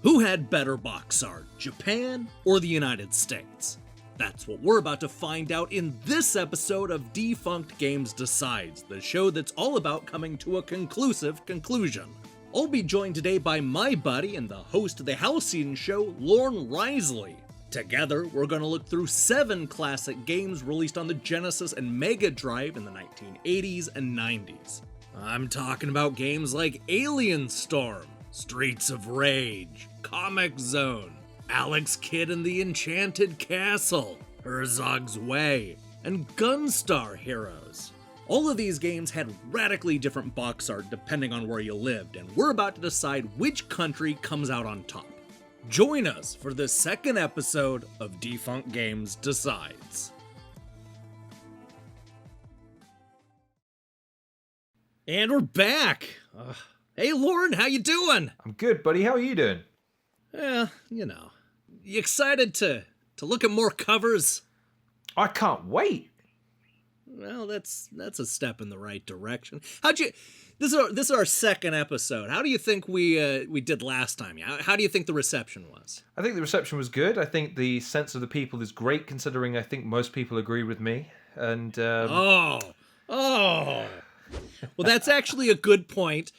Who had better box art, Japan or the United States? That's what we're about to find out in this episode of Defunct Games Decides, the show that's all about coming to a conclusive conclusion. I'll be joined today by my buddy and the host of the Halcyon Show, Lorne Riseley. Together, we're going to look through 7 classic games released on the Genesis and Mega Drive in the 1980s and 90s. I'm talking about games like Alien Storm, Streets of Rage, Comix Zone, Alex Kidd and the Enchanted Castle, Herzog's Way, and Gunstar Heroes. All of these games had radically different box art depending on where you lived, and we're about to decide which country comes out on top. Join us for the second episode of Defunct Games Decides. And we're back! Hey Lorne, how you doing? I'm good, buddy. How are you doing? You know. You excited to look at more covers? I can't wait. Well, that's a step in the right direction. This is our second episode. How do you think we did last time? How do you think the reception was? I think the reception was good. I think the sense of the people is great, considering I think most people agree with me. And Oh. Well, that's actually a good point.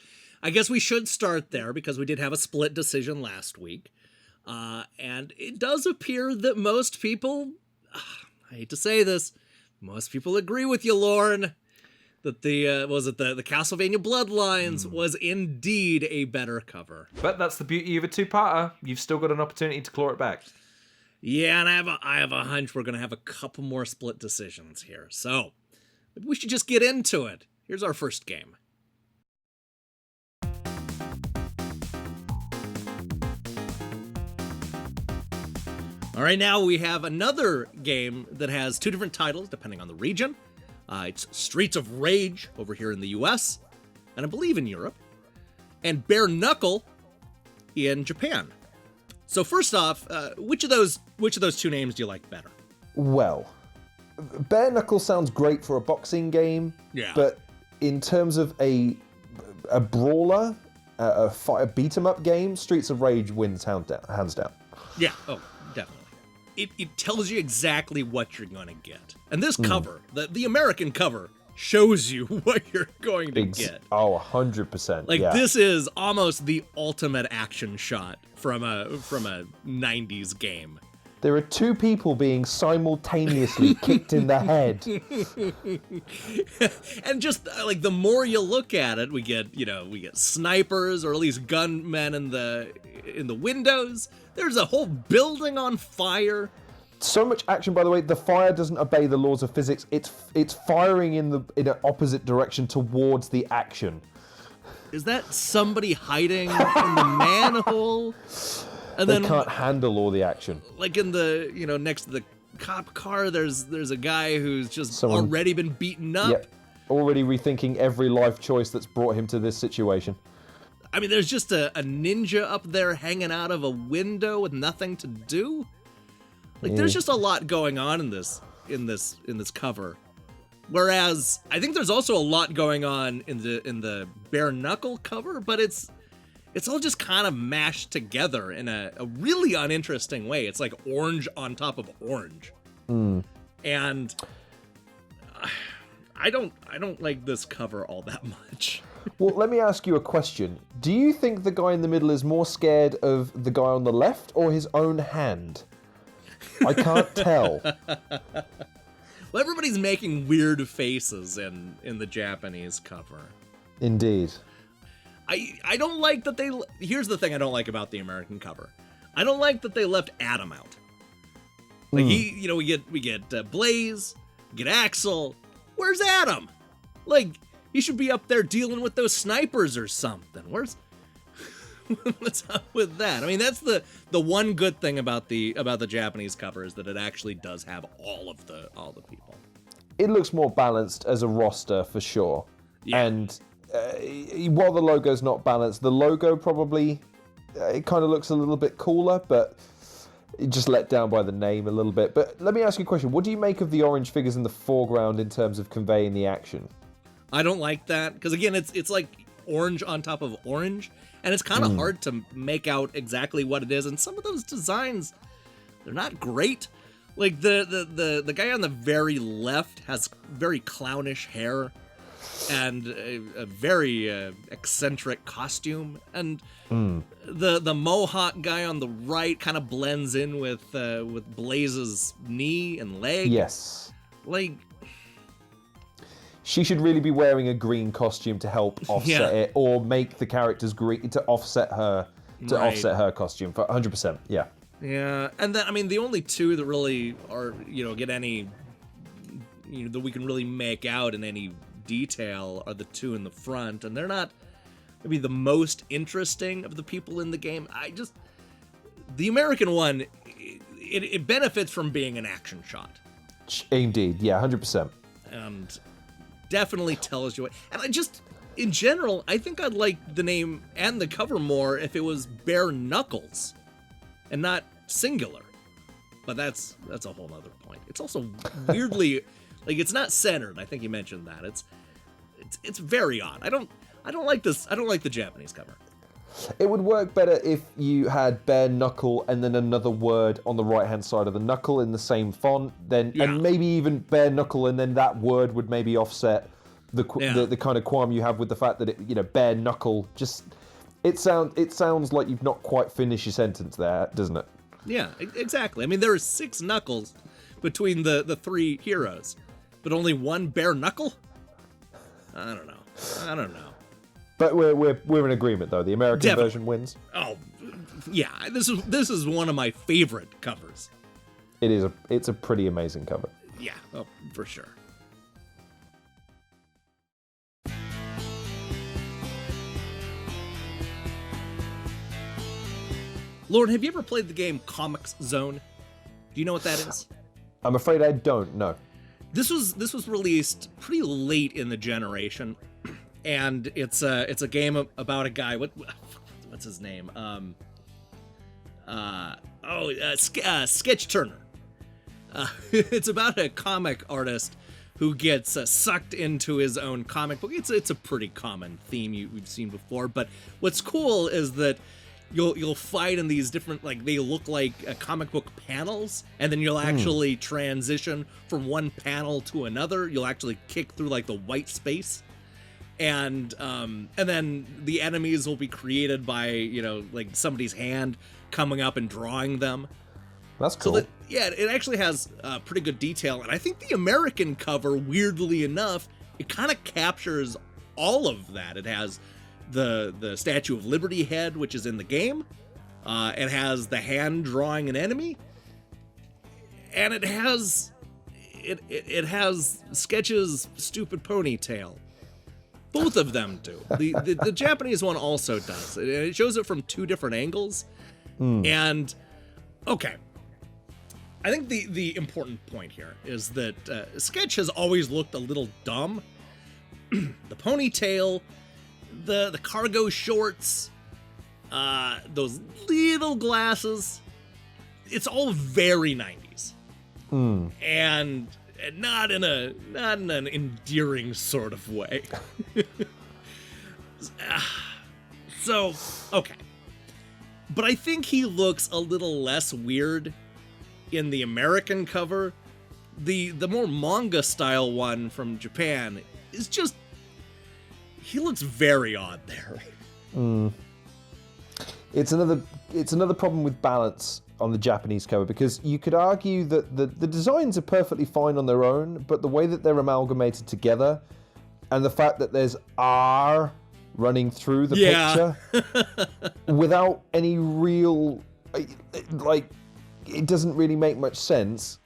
I guess we should start there because we did have a split decision last week. And it does appear that most people, I hate to say this, most people agree with you, Lorne, that the Castlevania Bloodlines was indeed a better cover. But that's the beauty of a two-parter. You've still got an opportunity to claw it back. Yeah, and I have a hunch we're going to have a couple more split decisions here. So maybe we should just get into it. Here's our first game. All right, now we have another game that has 2 different titles depending on the region. It's Streets of Rage over here in the US, and I believe in Europe, and Bare Knuckle in Japan. So first off, which of those 2 names do you like better? Well, Bare Knuckle sounds great for a boxing game, Yeah. but in terms of a brawler, a beat-em-up game, Streets of Rage wins hands down. Yeah, oh, definitely. It tells you exactly what you're going to get. And this cover, the American cover, shows you what you're going to get. Oh, 100%. Like, yeah. This is almost the ultimate action shot from a 90s game. There are 2 people being simultaneously kicked in the head. And just like the more you look at it, we get snipers or at least gunmen in the windows. There's a whole building on fire. So much action, by the way. The fire doesn't obey the laws of physics. It's firing in an opposite direction towards the action. Is that somebody hiding in the manhole? And They can't handle all the action. Like in the, next to the cop car, there's a guy who's just already been beaten up. Yep. Already rethinking every life choice that's brought him to this situation. I mean, there's just a ninja up there hanging out of a window with nothing to do. Like, there's just a lot going on in this cover. Whereas I think there's also a lot going on in the Bare Knuckle cover, but it's all just kind of mashed together in a really uninteresting way. It's like orange on top of orange. And I don't like this cover all that much. Well, let me ask you a question. Do you think the guy in the middle is more scared of the guy on the left or his own hand? I can't tell. Well, everybody's making weird faces in the Japanese cover. Indeed. I don't like that they... Here's the thing I don't like about the American cover. I don't like that they left Adam out. Like, we get Blaze, we get Axel. Where's Adam? Like, he should be up there dealing with those snipers or something. What's up with that? I mean, that's the one good thing about the Japanese cover is that it actually does have all the people. It looks more balanced as a roster for sure. Yeah. And while the logo's not balanced, the logo probably it kind of looks a little bit cooler, but just let down by the name a little bit. But let me ask you a question. What do you make of the orange figures in the foreground in terms of conveying the action? I don't like that because again, it's like orange on top of orange, and it's kind of hard to make out exactly what it is. And some of those designs, they're not great. Like the guy on the very left has very clownish hair and a very eccentric costume, and the mohawk guy on the right kind of blends in with Blaze's knee and leg. Yes. Like, she should really be wearing a green costume to help offset it, or make the characters green to offset her costume for 100%. Yeah. Yeah, and then I mean the only two that really are get any that we can really make out in any detail are the two in the front, and they're not maybe the most interesting of the people in the game. The American one, it benefits from being an action shot. Indeed, yeah, 100%. And definitely tells you what. And in general, I think I'd like the name and the cover more if it was bare knuckles and not singular. But that's a whole other point. It's also weirdly like it's not centered. I think you mentioned that. It's very odd. I don't like this. I don't like the Japanese cover. It would work better if you had bare knuckle and then another word on the right-hand side of the knuckle in the same font, and maybe even bare knuckle, and then that word would maybe offset the kind of qualm you have with the fact that it, bare knuckle. Just it sounds like you've not quite finished your sentence there, doesn't it? Yeah, exactly. I mean, there are 6 knuckles between the 3 heroes, but only one bare knuckle. I don't know. But we're in agreement though. The American version wins. Oh, yeah. This is one of my favorite covers. It's a pretty amazing cover. Yeah, for sure. Lorne, have you ever played the game Comix Zone? Do you know what that is? I'm afraid I don't know. This was released pretty late in the generation. And it's a game about a guy. What's his name? Sketch Turner. It's about a comic artist who gets sucked into his own comic book. It's a pretty common theme we've seen before. But what's cool is that you'll fight in these different, like, they look like comic book panels, and then you'll actually transition from one panel to another. You'll actually kick through like the white space. And then the enemies will be created by, like somebody's hand coming up and drawing them. That's cool. So it actually has pretty good detail. And I think the American cover, weirdly enough, it kind of captures all of that. It has the Statue of Liberty head, which is in the game. It has the hand drawing an enemy. And it has Sketch's stupid ponytail. Both of them do. The Japanese one also does. It shows it from 2 different angles. And, okay. I think the important point here is that Sketch has always looked a little dumb. The ponytail, the cargo shorts, those little glasses. It's all very 90s. And not in an endearing sort of way. So, okay. But I think he looks a little less weird in the American cover. The more manga style one from Japan is just, he looks very odd there. It's another problem with balance on the Japanese cover, because you could argue that the designs are perfectly fine on their own, but the way that they're amalgamated together, and the fact that there's R running through the picture without any real, like, it doesn't really make much sense.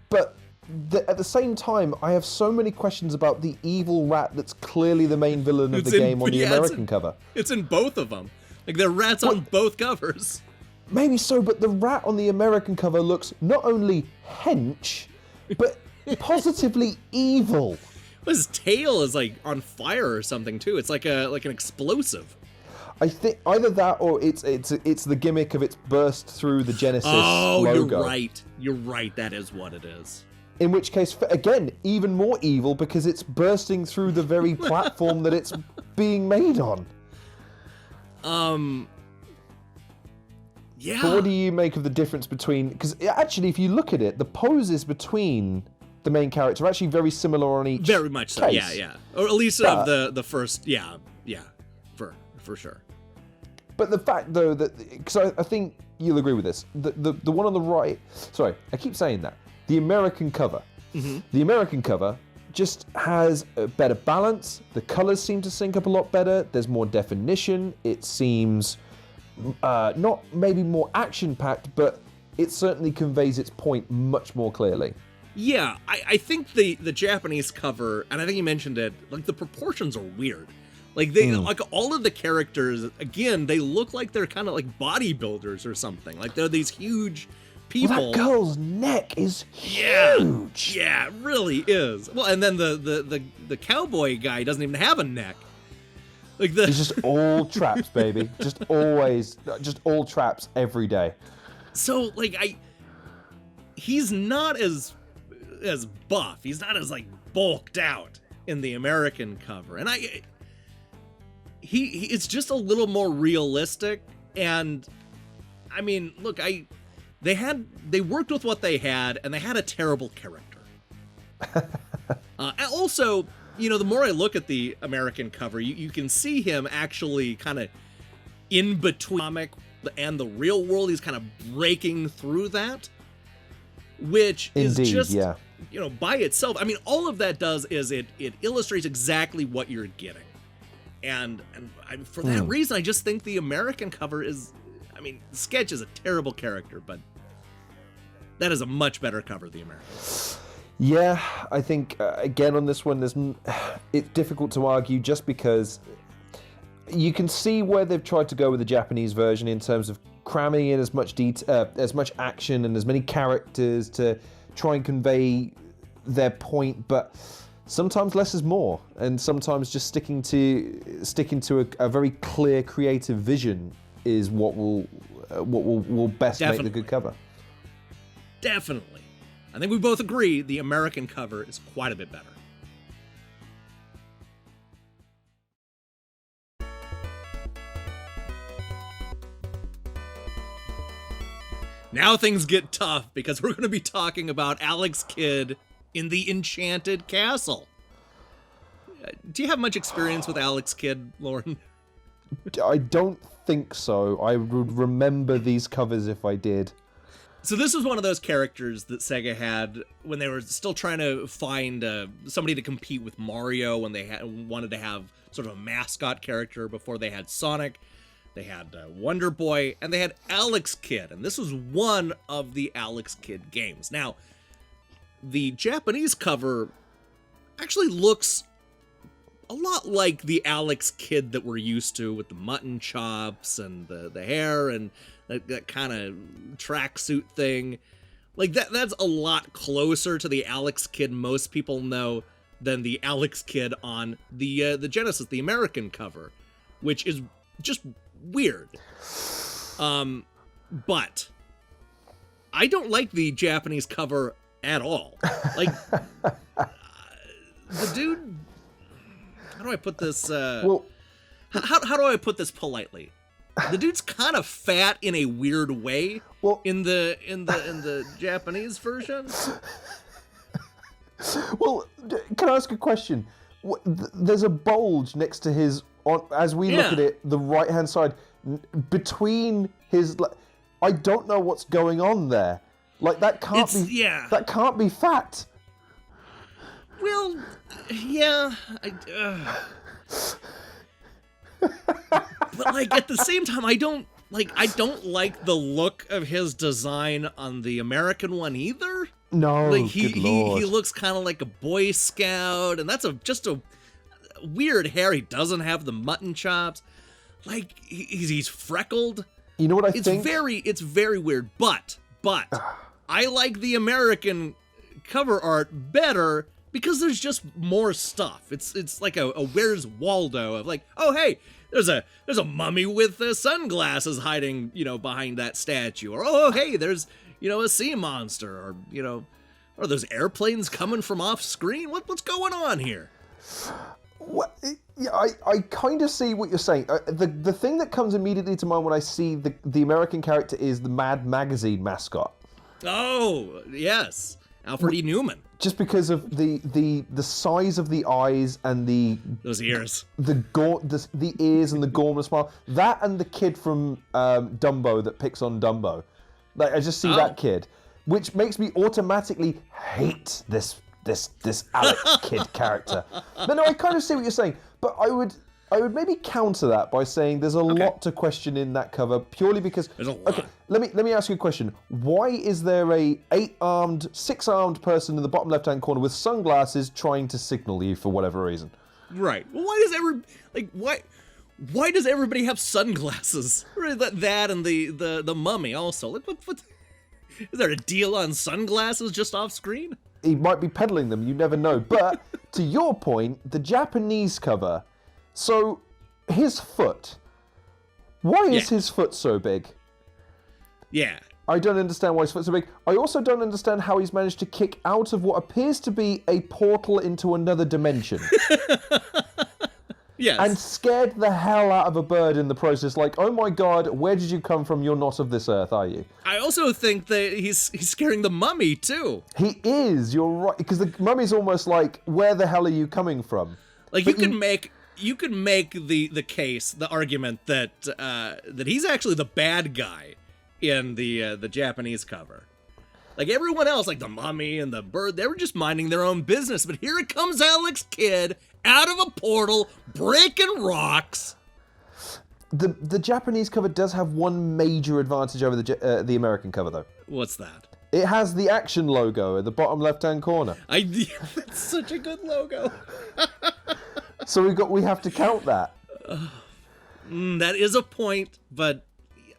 But at the same time, I have so many questions about the evil rat that's clearly the main villain of the game on the American cover. It's in both of them. Like, there are rats on both covers. Maybe so, but the rat on the American cover looks not only hench, but positively evil. His tail is like on fire or something too. It's like an explosive. I think either that or it's the gimmick of its burst through the Genesis logo. You're right. That is what it is. In which case, again, even more evil because it's bursting through the very platform that it's being made on? Yeah. But what do you make of the difference between... Because actually, if you look at it, the poses between the main character are actually very similar on each Very much so, case. yeah. Or at least of the first, yeah, for sure. But the fact, though, that... Because I think you'll agree with this. The one on the right... Sorry, I keep saying that. The American cover. Mm-hmm. The American cover just has a better balance. The colors seem to sync up a lot better. There's more definition. It seems... not maybe more action-packed, but it certainly conveys its point much more clearly. Yeah, I think the Japanese cover, and I think you mentioned it, like the proportions are weird. Like they, like all of the characters, again, they look like they're kind of like bodybuilders or something. Like they're these huge people. Well, that girl's neck is huge. Yeah, it really is. Well, and then the cowboy guy doesn't even have a neck. Like It's just all traps, baby. Just all traps every day. So like he's not as buff. He's not as like bulked out in the American cover, and he it's just a little more realistic. And I mean, look, they worked with what they had, and they had a terrible character. And also, you know, the more I look at the American cover, you can see him actually kind of in between comic and the real world. He's kind of breaking through that, which is just, you know, by itself. I mean, all of that does is it illustrates exactly what you're getting. And for that reason, I just think the American cover is, I mean, Sketch is a terrible character, but that is a much better cover, the American. Yeah, I think, again, on this one, it's difficult to argue just because you can see where they've tried to go with the Japanese version in terms of cramming in as much as much action and as many characters to try and convey their point, but sometimes less is more, and sometimes just sticking to a very clear creative vision is what will best make the good cover. Definitely. I think we both agree the American cover is quite a bit better. Now things get tough because we're going to be talking about Alex Kidd in the Enchanted Castle. Do you have much experience with Alex Kidd, Lorne? I don't think so. I would remember these covers if I did. So this was one of those characters that Sega had when they were still trying to find somebody to compete with Mario, when they wanted to have sort of a mascot character before they had Sonic. They had Wonder Boy, and they had Alex Kidd, and this was one of the Alex Kidd games. Now, the Japanese cover actually looks a lot like the Alex Kidd that we're used to, with the mutton chops and the hair and that kind of tracksuit thing. Like that's a lot closer to the Alex Kidd most people know than the Alex Kidd on the Genesis, the American cover, which is just weird. But I don't like the Japanese cover at all. Like the dude, how do I put this? How do I put this politely? The dude's kind of fat in a weird way. Well, in the Japanese version. Well, can I ask a question? There's a bulge next to his, as we look at it, the right-hand side, between his. I don't know what's going on there. Like that can't be. Yeah. That can't be fat. Well, yeah. But like at the same time, I don't like the look of his design on the American one either. No, like he looks kind of like a Boy Scout, and that's just a weird hair. He doesn't have the mutton chops. Like he's freckled. You know what I think? It's very weird. But I like the American cover art better because there's just more stuff. It's like a Where's Waldo of like, oh hey, there's a mummy with sunglasses hiding, behind that statue, or oh hey, there's a sea monster, or are those airplanes coming from off screen? What's going on here? Yeah, I kind of see what you're saying. The thing that comes immediately to mind when I see the American character is the Mad Magazine mascot. Oh, yes. Alfred E. Newman. Just because of the size of the eyes and those ears, the ears and the gormless smile. That and the kid from Dumbo that picks on Dumbo. Like I just see that kid, which makes me automatically hate this Alex Kidd character. No, I kind of see what you're saying, but I would maybe counter that by saying there's a lot to question in that cover purely because. There's a lot. Okay, let me ask you a question. Why is there a six-armed person in the bottom left-hand corner with sunglasses trying to signal you for whatever reason? Right. Well, why does everybody have sunglasses? That and the mummy also. Like what? Is there a deal on sunglasses just off screen? He might be peddling them, you never know. But to your point, the Japanese cover, so his foot, why is his foot so big? Yeah. I don't understand why his foot's so big. I also don't understand how he's managed to kick out of what appears to be a portal into another dimension. Yes. And scared the hell out of a bird in the process. Like, oh my god, where did you come from? You're not of this earth, are you? I also think that he's scaring the mummy, too. He is, you're right. Because the mummy's almost like, where the hell are you coming from? Like, you can make the case, the argument that he's actually the bad guy in the Japanese cover. Like, everyone else, like the mummy and the bird, they were just minding their own business. But here it comes Alex Kidd out of a portal, breaking rocks. The Japanese cover does have one major advantage over the American cover, though. What's that? It has the action logo at the bottom left-hand corner. That's such a good logo. So we have to count that. That is a point, but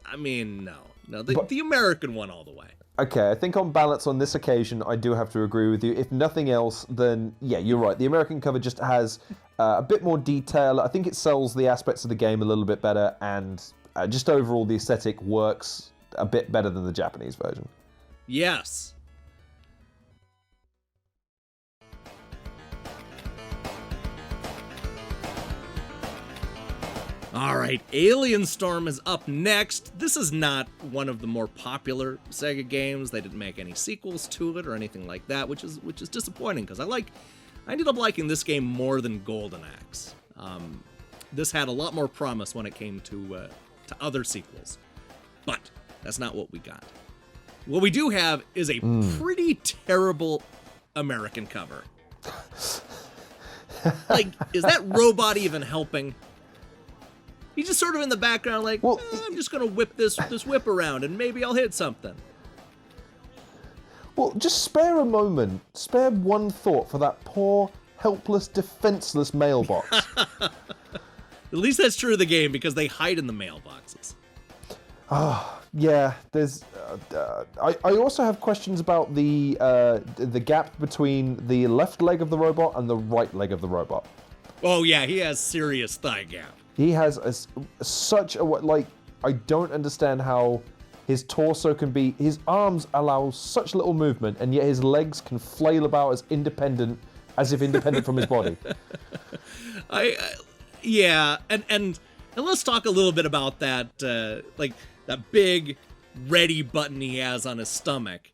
I mean, no, the American one all the way. Okay, I think on balance on this occasion, I do have to agree with you. If nothing else, then yeah, you're right. The American cover just has a bit more detail. I think it sells the aspects of the game a little bit better, and just overall the aesthetic works a bit better than the Japanese version. Yes. Alright, Alien Storm is up next. This is not one of the more popular Sega games. They didn't make any sequels to it or anything like that, which is disappointing because I ended up liking this game more than Golden Axe. This had a lot more promise when it came to other sequels, but that's not what we got. What we do have is a pretty terrible American cover. Like, is that robot even helping? He's just sort of in the background like, I'm just going to whip this whip around and maybe I'll hit something. Well, just spare a moment. Spare one thought for that poor, helpless, defenseless mailbox. At least that's true of the game because they hide in the mailboxes. Yeah, there's... I also have questions about the gap between the left leg of the robot and the right leg of the robot. Oh yeah, he has serious thigh gap. He has such a... Like, I don't understand how his torso can be... His arms allow such little movement, and yet his legs can flail about as if independent from his body. Yeah, and let's talk a little bit about that, like, that big ready button he has on his stomach.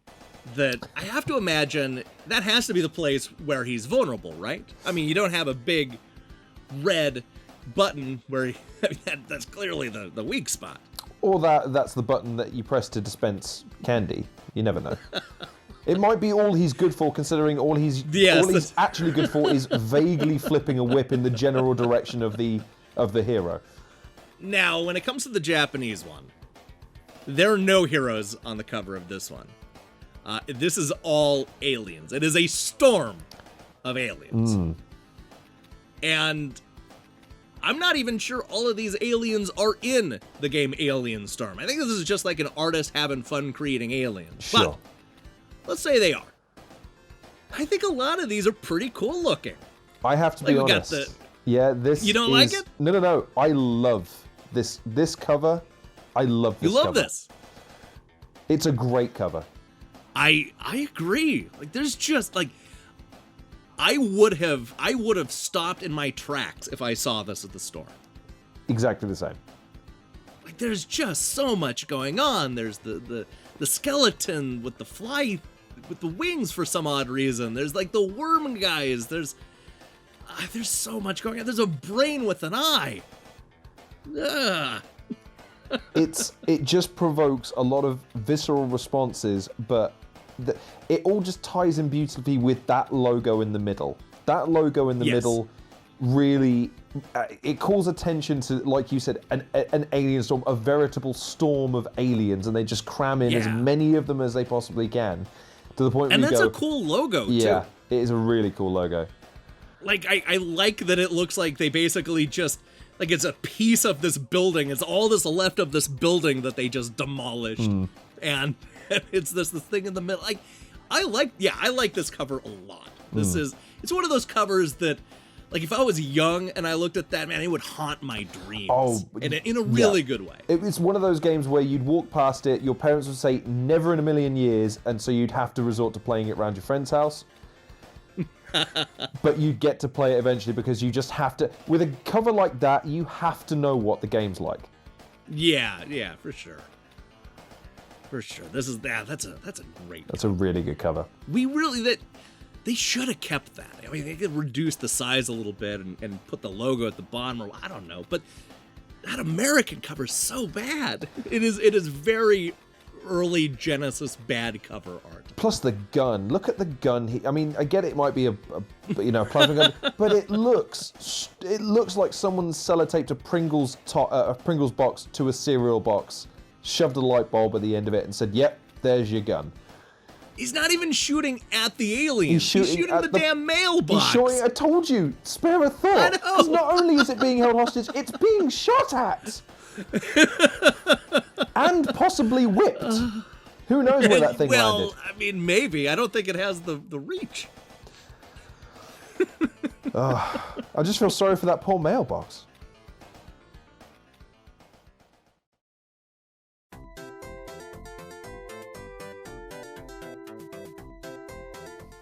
That I have to imagine that has to be the place where he's vulnerable, right? I mean, you don't have a big red button where that's clearly the weak spot. Or that's the button that you press to dispense candy. You never know. It might be all he's good for, considering all he's actually good for is vaguely flipping a whip in the general direction of the hero. Now, when it comes to the Japanese one, there are no heroes on the cover of this one. This is all aliens. It is a storm of aliens. And I'm not even sure all of these aliens are in the game Alien Storm. I think this is just like an artist having fun creating aliens. Sure. But let's say they are. I think a lot of these are pretty cool looking. I have to be honest. This You don't like it? No. I love this cover. I love this cover. You love this? It's a great cover. I agree. Like, there's just, like, I would have stopped in my tracks if I saw this at the store. Exactly the same. Like, there's just so much going on. There's the skeleton with the fly, with the wings for some odd reason. There's like the worm guys. There's so much going on. There's a brain with an eye. Ugh. It just provokes a lot of visceral responses, but it all just ties in beautifully with that logo in the middle. That logo in the middle really it calls attention to, like you said, an alien storm, a veritable storm of aliens, and they just cram in as many of them as they possibly can, to the point where you go, and that's a cool logo too. Yeah, it is a really cool logo. Like I like that it looks like they basically just, like, it's a piece of this building. It's all that's left of this building that they just demolished, and it's this thing in the middle. Like, I like this cover a lot. It's one of those covers that, like, if I was young and I looked at that, man, it would haunt my dreams. Oh, in a really good way. It's one of those games where you'd walk past it, your parents would say, never in a million years, and so you'd have to resort to playing it around your friend's house. But you'd get to play it eventually because you just have to. With a cover like that, you have to know what the game's like. Yeah, for sure. For sure. That's a great. That's a really good cover. They should have kept that. I mean, they could reduce the size a little bit and put the logo at the bottom, or I don't know. But that American cover is so bad. It is very early Genesis bad cover art. Plus the gun. Look at the gun. I mean, I get it might be a plasma gun, but it looks like someone sellotaped a Pringles box to a cereal box, shoved a light bulb at the end of it, and said, "Yep, there's your gun." He's not even shooting at the aliens. He's shooting the damn mailbox. He's shooting. I told you. Spare a thought. Because not only is it being held hostage, it's being shot at. And possibly whipped. Who knows where that thing landed? Well, I mean, maybe. I don't think it has the reach. I just feel sorry for that poor mailbox.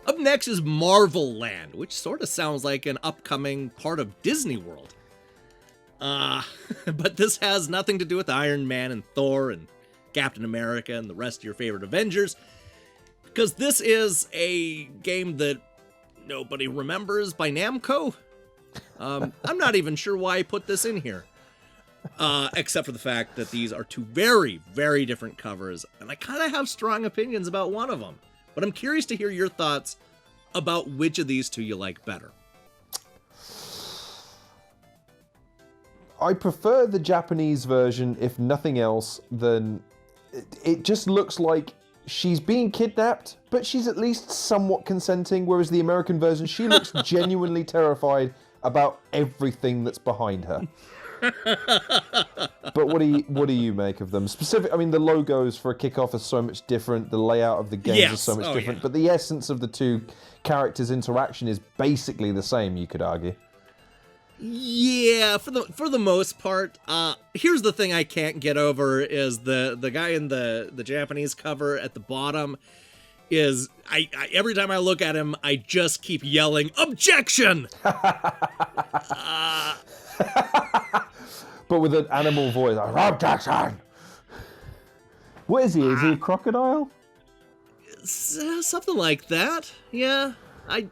Up next is Marvel Land, which sort of sounds like an upcoming part of Disney World. But this has nothing to do with Iron Man and Thor and Captain America and the rest of your favorite Avengers, because this is a game that nobody remembers by Namco. I'm not even sure why I put this in here, except for the fact that these are two very, very different covers, and I kind of have strong opinions about one of them. But I'm curious to hear your thoughts about which of these two you like better. I prefer the Japanese version, if nothing else, than... It just looks like she's being kidnapped, but she's at least somewhat consenting, whereas the American version, she looks genuinely terrified about everything that's behind her. But what do you make of them? I mean, the logos for a kickoff are so much different. The layout of the games is so much different. Yeah. But the essence of the two characters' interaction is basically the same, you could argue. Yeah, for the most part. Here's the thing I can't get over is the guy in the Japanese cover at the bottom is I every time I look at him, I just keep yelling objection. But with an animal voice, objection. What is he? Is he a crocodile? Something like that. Yeah. I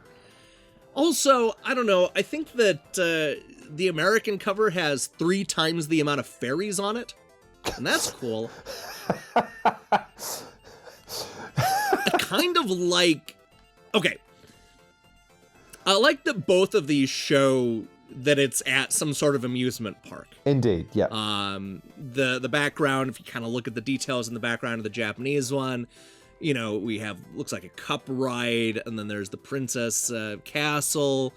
don't know. I think that the American cover has 3 times the amount of fairies on it, and that's cool. I kind of like... Okay. I like that both of these show that it's at some sort of amusement park. Indeed, yeah. The background, if you kind of look at the details in the background of the Japanese one, you know, we have, looks like a cup ride, and then there's the Princess Castle,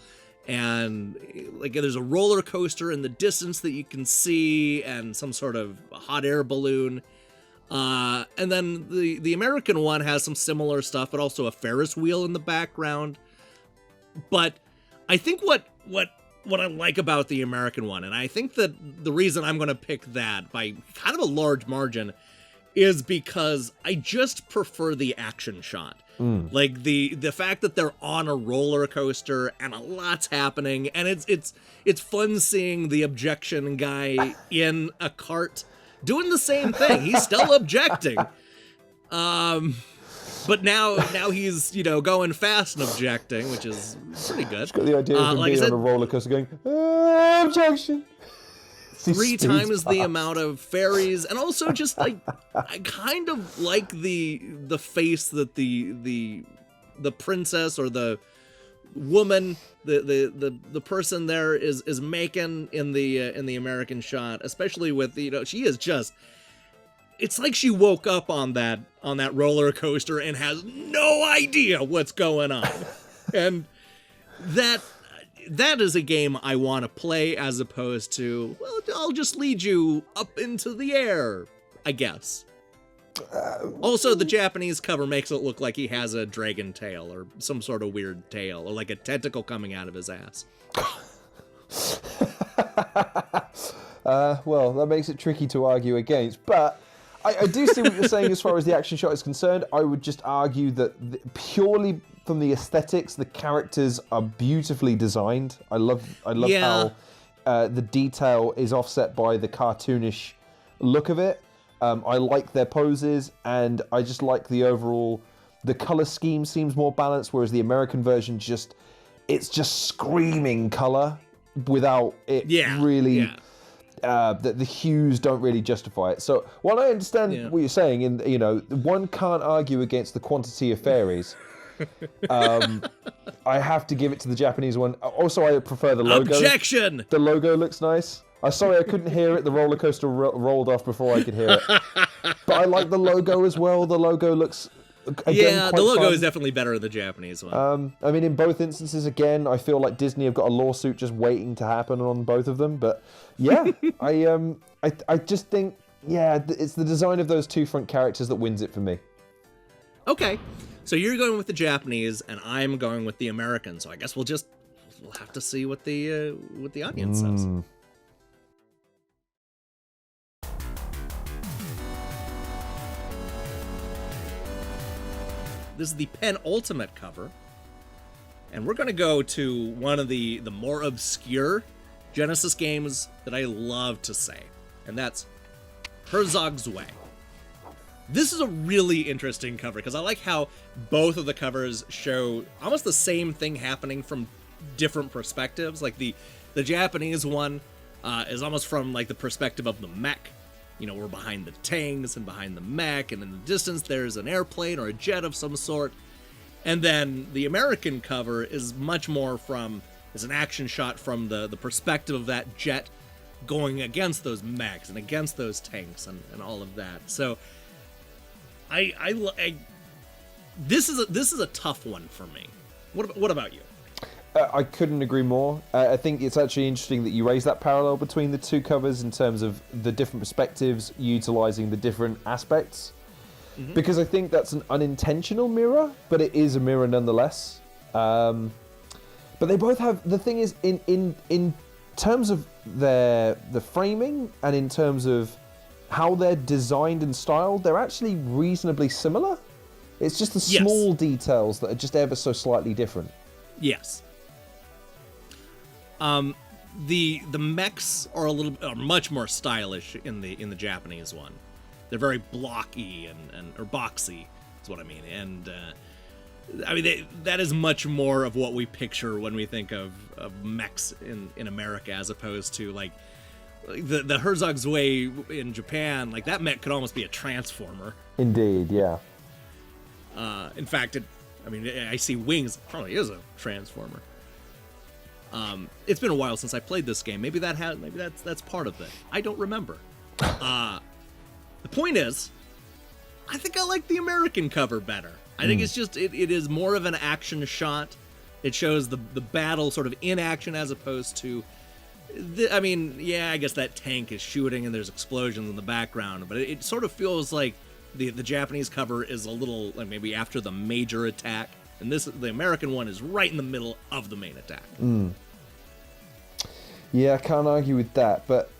and like there's a roller coaster in the distance that you can see, and some sort of hot air balloon. And then the American one has some similar stuff, but also a Ferris wheel in the background. But I think what I like about the American one, and I think that the reason I'm going to pick that by kind of a large margin, is because I just prefer the action shot. Like the fact that they're on a roller coaster and a lot's happening, and it's fun seeing the objection guy in a cart doing the same thing. He's still objecting. But now he's, going fast and objecting, which is pretty good. It's got the idea of him being on a roller coaster going, objection. 3 times the amount of fairies, and also just like I kind of like the face that the princess or the woman, the person there is making in the American shot, especially with she is just, it's like she woke up on that roller coaster and has no idea what's going on. And that is a game I want to play, as opposed to, well, I'll just lead you up into the air, I guess. Also, the Japanese cover makes it look like he has a dragon tail or some sort of weird tail, or like a tentacle coming out of his ass. Well, that makes it tricky to argue against, but I do see what you're saying as far as the action shot is concerned. I would just argue that purely from the aesthetics, the characters are beautifully designed. I love how the detail is offset by the cartoonish look of it. I like their poses, and I just like the color scheme seems more balanced, whereas the American version it's just screaming color without it really... Yeah. The hues don't really justify it. So while I understand what you're saying, one can't argue against the quantity of fairies. I have to give it to the Japanese one. Also, I prefer the logo. Objection! The logo looks nice. I'm sorry I couldn't hear it. The roller coaster rolled off before I could hear it. But I like the logo as well. The logo looks... Again, the logo fun. is definitely better than the Japanese one. I mean, in both instances, again, I feel like Disney have got a lawsuit just waiting to happen on both of them. But yeah, I just think, it's the design of those 2 front characters that wins it for me. Okay, so you're going with the Japanese, and I'm going with the American. So I guess we'll have to see what the audience says. This is the penultimate cover, and we're going to go to one of the more obscure Genesis games that I love to say, and that's Herzog Zwei. This is a really interesting cover, because I like how both of the covers show almost the same thing happening from different perspectives. Like the Japanese one is almost from like the perspective of the mech. We're behind the tanks and behind the mech, and in the distance there's an airplane or a jet of some sort. And then the American cover is much more it's an action shot from the perspective of that jet going against those mechs and against those tanks and all of that. So this is a tough one for me. What about you? I couldn't agree more. I think it's actually interesting that you raise that parallel between the 2 covers in terms of the different perspectives utilizing the different aspects. Mm-hmm. Because I think that's an unintentional mirror, but it is a mirror nonetheless. But they both have... The thing is, in terms of the framing and in terms of how they're designed and styled, they're actually reasonably similar. It's just the small details that are just ever so slightly different. Yes. The mechs are much more stylish in the Japanese one. They're very blocky or boxy is what I mean. And I mean that is much more of what we picture when we think of mechs in America, as opposed to like the Herzog Zwei in Japan. Like that mech could almost be a transformer. Indeed, yeah. In fact, I see wings. It probably is a transformer. It's been a while since I played this game. Maybe that's part of it. I don't remember. The point is, I think I like the American cover better. I think it's just it is more of an action shot. It shows the battle sort of in action, as opposed to I guess that tank is shooting and there's explosions in the background, but it sort of feels like the Japanese cover is a little like maybe after the major attack, and the American one is right in the middle of the main attack. Yeah, I can't argue with that, but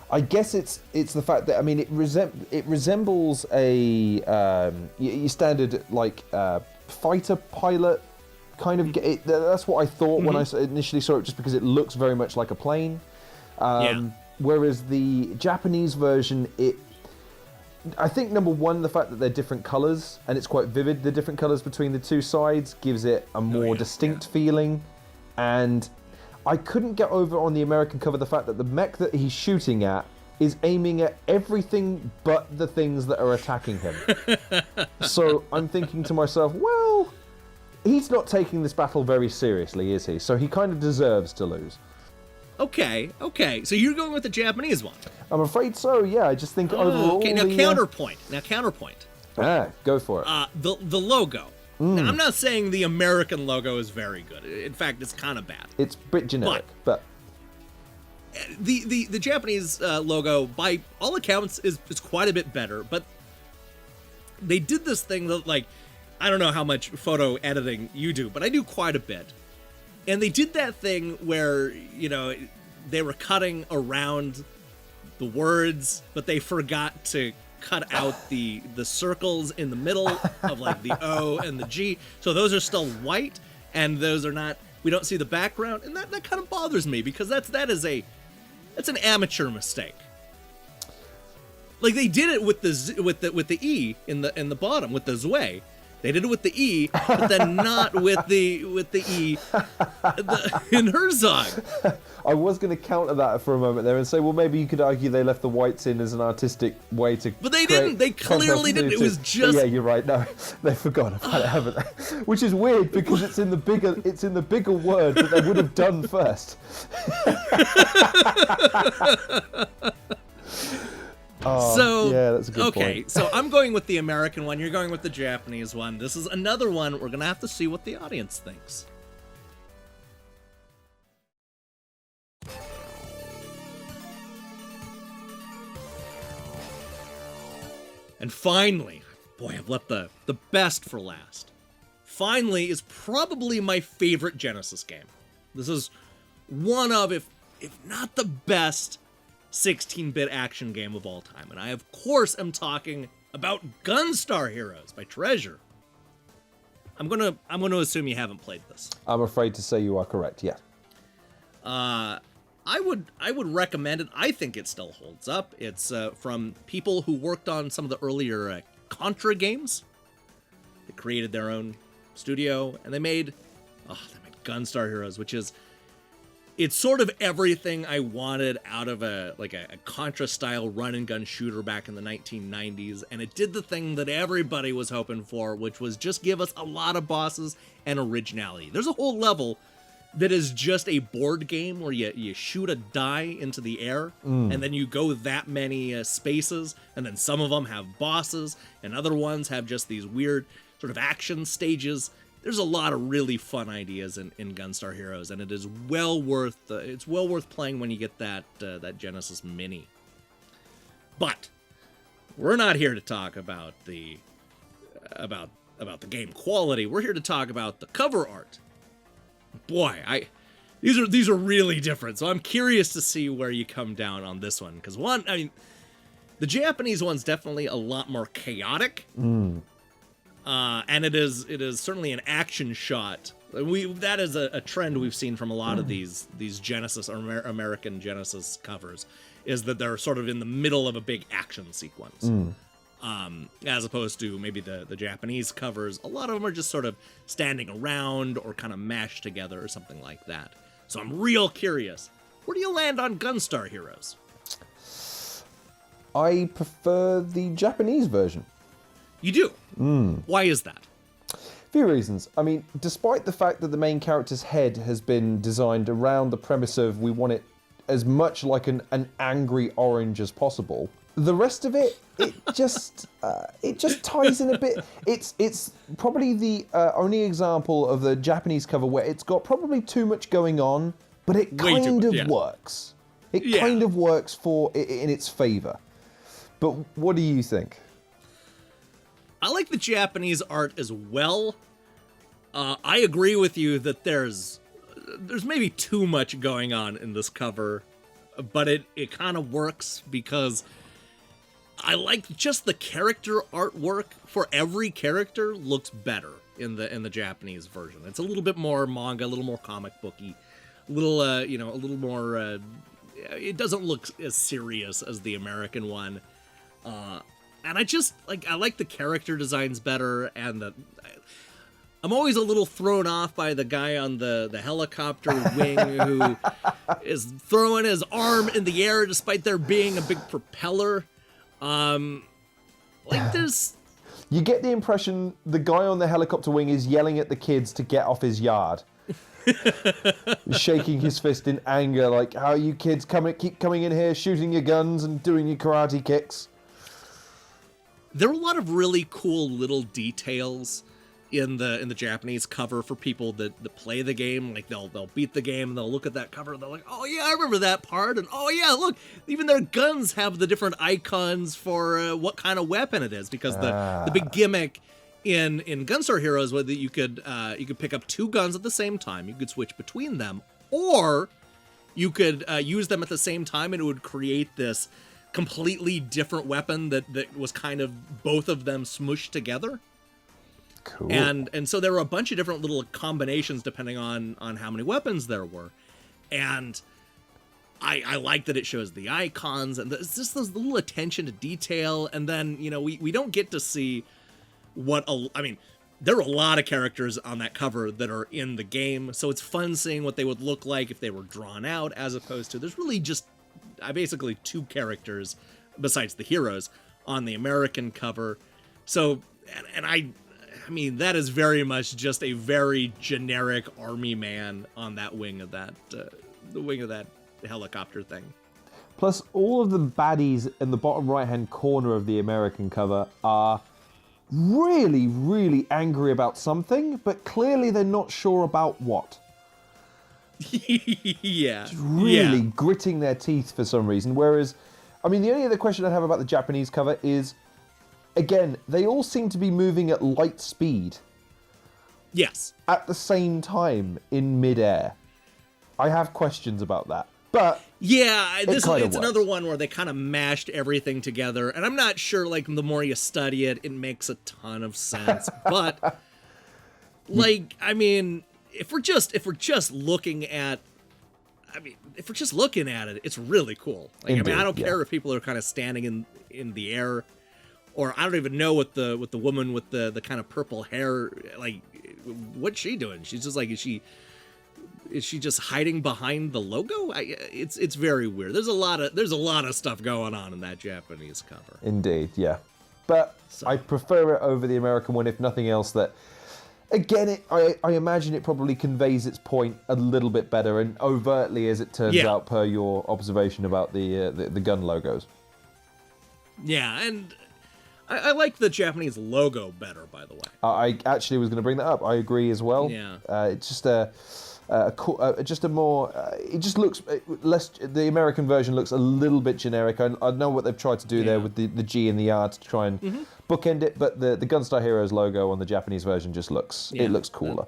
I guess it's the fact that, I mean, it resembles a your standard like fighter pilot kind of. That's what I thought when I initially saw it, just because it looks very much like a plane. Whereas the Japanese version, I think number one, the fact that they're different colors and it's quite vivid. The different colors between the two sides gives it a more distinct feeling, and I couldn't get over on the American cover the fact that the mech that he's shooting at is aiming at everything but the things that are attacking him. So I'm thinking to myself, well, he's not taking this battle very seriously, is he? So he kind of deserves to lose. Okay. So you're going with the Japanese one? I'm afraid so, yeah. I just think overall... Okay, now counterpoint. Go for it. The logo. Now, I'm not saying the American logo is very good. In fact, it's kind of bad. It's a bit generic, but... The Japanese logo, by all accounts, is quite a bit better, but they did this thing that, like, I don't know how much photo editing you do, but I do quite a bit. And they did that thing where, you know, they were cutting around the words, but they forgot to cut out the circles in the middle of like the O and the G. So those are still white, and those are not, we don't see the background, and that kind of bothers me, because that's an amateur mistake. Like, they did it with the E in the bottom, with the Zwei. They did it with the E, but then not with the E in Herzog. I was going to counter that for a moment there and say, well, maybe you could argue they left the whites in as an artistic way to. But they didn't. They clearly didn't. It was just. Yeah, you're right. No, they forgot about it, haven't they? Which is weird, because it's in the bigger word that they would have done first. Yeah, that's a good point. So I'm going with the American one, you're going with the Japanese one. This is another one we're going to have to see what the audience thinks. And finally, boy, I've left the best for last. Finally is probably my favorite Genesis game. This is one of, if not the best, 16-bit action game of all time, and I of course am talking about Gunstar Heroes by Treasure. I'm gonna assume you haven't played this. I'm afraid to say you are correct. Yeah. I would recommend it. I think it still holds up. It's from people who worked on some of the earlier Contra games. They created their own studio, and they made Gunstar Heroes, which is, it's sort of everything I wanted out of a Contra-style run-and-gun shooter back in the 1990s, and it did the thing that everybody was hoping for, which was just give us a lot of bosses and originality. There's a whole level that is just a board game where you shoot a die into the air, and then you go that many spaces, and then some of them have bosses, and other ones have just these weird sort of action stages. There's a lot of really fun ideas in Gunstar Heroes, and it is well worth playing when you get that Genesis Mini. But we're not here to talk about the game quality. We're here to talk about the cover art. Boy, these are really different. So I'm curious to see where you come down on this one, because the Japanese one's definitely a lot more chaotic. And it is certainly an action shot. That is a trend we've seen from a lot of these Genesis or American Genesis covers, is that they're sort of in the middle of a big action sequence. As opposed to maybe the Japanese covers, a lot of them are just sort of standing around or kind of mashed together or something like that. So I'm real curious. Where do you land on Gunstar Heroes? I prefer the Japanese version. You do? Why is that? A few reasons. I mean, despite the fact that the main character's head has been designed around the premise of we want it as much like an angry orange as possible, the rest of it just ties in a bit. It's probably the only example of the Japanese cover where it's got probably too much going on, but it kind of works. It kind of works in its favor. But what do you think? I like the Japanese art as well. I agree with you that there's maybe too much going on in this cover. but it kind of works because I like just the character artwork for every character looks better in the Japanese version. It's a little bit more manga, a little more comic booky, a little a little more. It doesn't look as serious as the American one, and I like the character designs better, and I'm always a little thrown off by the guy on the helicopter wing who is throwing his arm in the air despite there being a big propeller. There's... You get the impression the guy on the helicopter wing is yelling at the kids to get off his yard. Shaking his fist in anger, like, how you kids keep coming in here, shooting your guns and doing your karate kicks. There are a lot of really cool little details in the Japanese cover for people that play the game. Like they'll beat the game and they'll look at that cover and they're like, oh yeah, I remember that part, and oh yeah, look, even their guns have the different icons for what kind of weapon it is, because the big gimmick in Gunstar Heroes was that you could pick up two guns at the same time. You could switch between them, or you could use them at the same time, and it would create this completely different weapon that was kind of both of them smushed together. Cool. And so there were a bunch of different little combinations depending on how many weapons there were. And I like that it shows the icons, and it's just this little attention to detail. And then, we don't get to see there are a lot of characters on that cover that are in the game, so it's fun seeing what they would look like if they were drawn out, as opposed to there's really just basically two characters besides the heroes on the American cover. So, and I mean, that is very much just a very generic army man on that wing of that, the wing of that helicopter thing. Plus, all of the baddies in the bottom right-hand corner of the American cover are really, really angry about something, but clearly they're not sure about what. Yeah. Just really gritting their teeth for some reason. Whereas, I mean, the only other question I have about the Japanese cover is, again, they all seem to be moving at light speed. Yes. At the same time in midair. I have questions about that. But yeah, it's another one where they kind of mashed everything together, and I'm not sure, like, the more you study it, it makes a ton of sense. But I mean, if we're just looking at it, it's really cool. Like, indeed, I mean, I don't care if people are kind of standing in the air, or I don't even know what the woman with the kind of purple hair, like, what's she doing? She's just like, is she just hiding behind the logo? It's very weird. There's a lot of stuff going on in that Japanese cover. Indeed, yeah. But I prefer it over the American one, if nothing else. That, again, I imagine it probably conveys its point a little bit better and overtly, as it turns out, per your observation about the gun logos. Yeah, and I like the Japanese logo better, by the way. I actually was going to bring that up. I agree as well. Yeah. It's just a more. It just looks less. The American version looks a little bit generic. I know what they've tried to do there with the G and the R to try and bookend it, but the Gunstar Heroes logo on the Japanese version just looks cooler.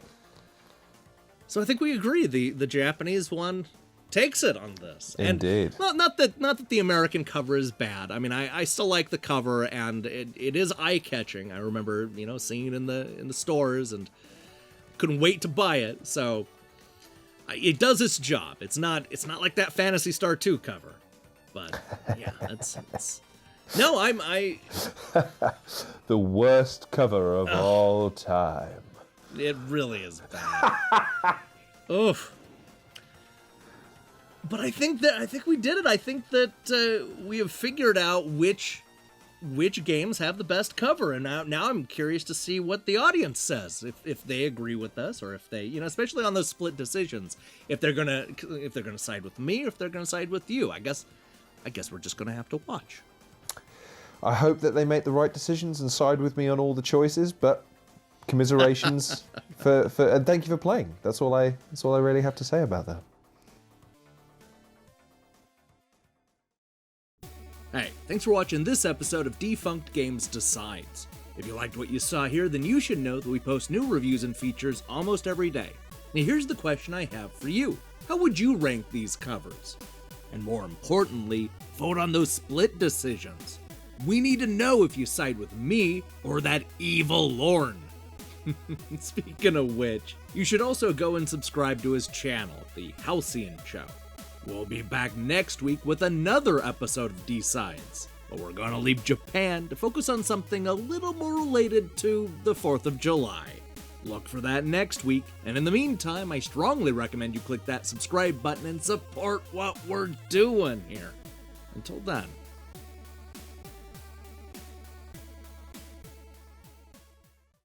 So I think we agree. The Japanese one takes it on this. Indeed. And not that the American cover is bad. I mean, I still like the cover, and it is eye-catching. I remember, seeing it in the stores and couldn't wait to buy it. So it does its job. It's not like that Phantasy Star 2 cover. But yeah, it's no, I the worst cover of all time. It really is bad. Oof. But I think we did it. I think that we have figured out which games have the best cover, and now I'm curious to see what the audience says, if they agree with us, or if they, especially on those split decisions, if they're gonna side with me, or if they're gonna side with you. I guess we're just gonna have to watch. I hope that they make the right decisions and side with me on all the choices, but commiserations for and thank you for playing. That's all I really have to say about that. Hey, thanks for watching this episode of Defunct Games Decides. If you liked what you saw here, then you should know that we post new reviews and features almost every day. Now here's the question I have for you. How would you rank these covers? And more importantly, vote on those split decisions. We need to know if you side with me or that evil Lorne. Speaking of which, you should also go and subscribe to his channel, the Halcyon Show. We'll be back next week with another episode of Decides, but we're gonna leave Japan to focus on something a little more related to the 4th of July. Look for that next week, and in the meantime, I strongly recommend you click that subscribe button and support what we're doing here. Until then,